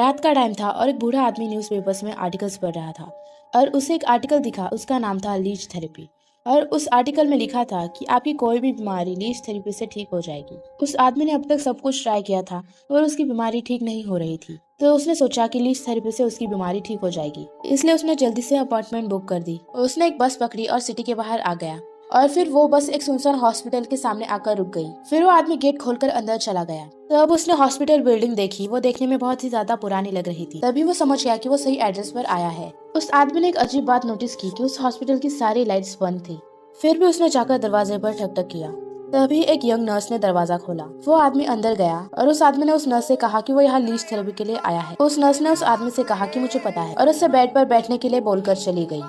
रात का टाइम था और एक बूढ़ा आदमी न्यूज़पेपर्स में आर्टिकल्स पढ़ रहा था और उसे एक आर्टिकल दिखा। उसका नाम था लीच थेरेपी और उस आर्टिकल में लिखा था कि आपकी कोई भी बीमारी लीच थेरेपी से ठीक हो जाएगी। उस आदमी ने अब तक सब कुछ ट्राई किया था और उसकी बीमारी ठीक नहीं हो रही थी, तो उसने सोचा कि लीच थेरेपी से उसकी बीमारी ठीक हो जाएगी। इसलिए उसने जल्दी से अपॉइंटमेंट बुक कर दी। उसने एक बस पकड़ी और सिटी के बाहर आ गया और फिर वो बस एक सुनसान हॉस्पिटल के सामने आकर रुक गई। फिर वो आदमी गेट खोलकर अंदर चला गया। तब उसने हॉस्पिटल बिल्डिंग देखी। वो देखने में बहुत ही ज्यादा पुरानी लग रही थी। तभी वो समझ गया कि वो सही एड्रेस पर आया है। उस आदमी ने एक अजीब बात नोटिस की कि उस हॉस्पिटल की सारी लाइट्स बंद थी। फिर भी उसने जाकर दरवाजे पर ठक ठक किया। तभी एक यंग नर्स ने दरवाजा खोला। वो आदमी अंदर गया और उस आदमी ने उस नर्स से कहा कि वो यहाँ लीच थेरेपी के लिए आया है। उस नर्स ने उस आदमी से कहा कि मुझे पता है और उससे बेड पर बैठने के लिए बोलकर चली गई।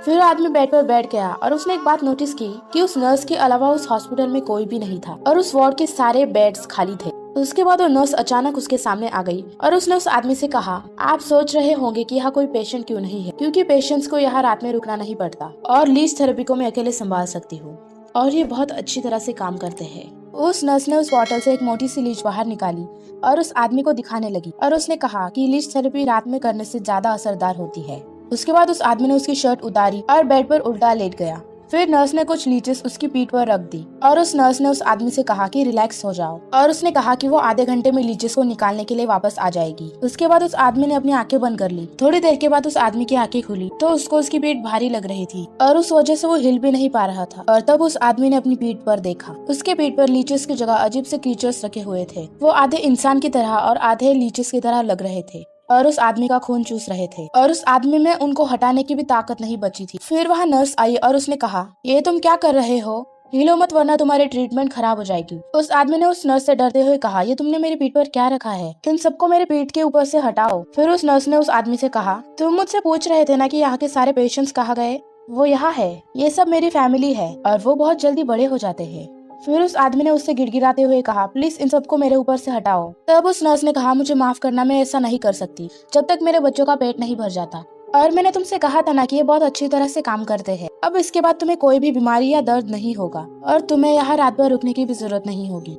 फिर आदमी बेड पर बैठ गया और उसने एक बात नोटिस की कि उस नर्स के अलावा उस हॉस्पिटल में कोई भी नहीं था और उस वार्ड के सारे बेड्स खाली थे। उसके बाद वो नर्स अचानक उसके सामने आ गई और उसने उस आदमी से कहा, आप सोच रहे होंगे कि यहाँ कोई पेशेंट क्यों नहीं है, क्योंकि पेशेंट्स को यहाँ रात में रुकना नहीं पड़ता और लीच थेरेपी को मैं अकेले संभाल सकती हूँ और ये बहुत अच्छी तरह से काम करते हैं। उस नर्स ने उस बॉटल से एक मोटी सी लीच बाहर निकाली और उस आदमी को दिखाने लगी और उसने कहा कि लीच थेरेपी रात में करने से ज्यादा असरदार होती है। उसके बाद उस आदमी ने उसकी शर्ट उतारी और बेड पर उल्टा लेट गया। फिर नर्स ने कुछ लीचेस उसकी पीठ पर रख दी और उस नर्स ने उस आदमी से कहा कि रिलैक्स हो जाओ और उसने कहा कि वो आधे घंटे में लीचेस को निकालने के लिए वापस आ जाएगी। उसके बाद उस आदमी ने अपनी आंखें बंद कर ली। थोड़ी देर के बाद उस आदमी की आंखें खुली तो उसको उसकी पीठ भारी लग रही थी और उस वजह से वो हिल भी नहीं पा रहा था। और तब उस आदमी ने अपनी पीठ पर देखा। उसके पीठ पर लीचेस की जगह अजीब से क्रीचर्स रखे हुए थे। वो आधे इंसान की तरह और आधे लीचेस की तरह लग रहे थे और उस आदमी का खून चूस रहे थे और उस आदमी में उनको हटाने की भी ताकत नहीं बची थी। फिर वहाँ नर्स आई और उसने कहा, ये तुम क्या कर रहे हो, हिलो मत वरना तुम्हारी ट्रीटमेंट खराब हो जाएगी। उस आदमी ने उस नर्स से डरते हुए कहा, ये तुमने मेरी पीठ पर क्या रखा है, इन सबको मेरे पीठ के ऊपर से हटाओ। फिर उस नर्स ने उस आदमी से कहा, तुम मुझसे पूछ रहे थे ना कि यहाँ के सारे पेशेंट्स कहाँ गए, वो यहाँ है, ये सब मेरी फैमिली है और वो बहुत जल्दी बड़े हो जाते हैं। फिर उस आदमी ने उससे गिड़गिड़ाते हुए कहा, प्लीज इन सबको मेरे ऊपर से हटाओ। तब उस नर्स ने कहा, मुझे माफ करना, मैं ऐसा नहीं कर सकती जब तक मेरे बच्चों का पेट नहीं भर जाता। और मैंने तुमसे कहा था ना कि ये बहुत अच्छी तरह से काम करते हैं। अब इसके बाद तुम्हें कोई भी बीमारी या दर्द नहीं होगा और तुम्हें यहाँ रात भर रुकने की भी जरूरत नहीं होगी।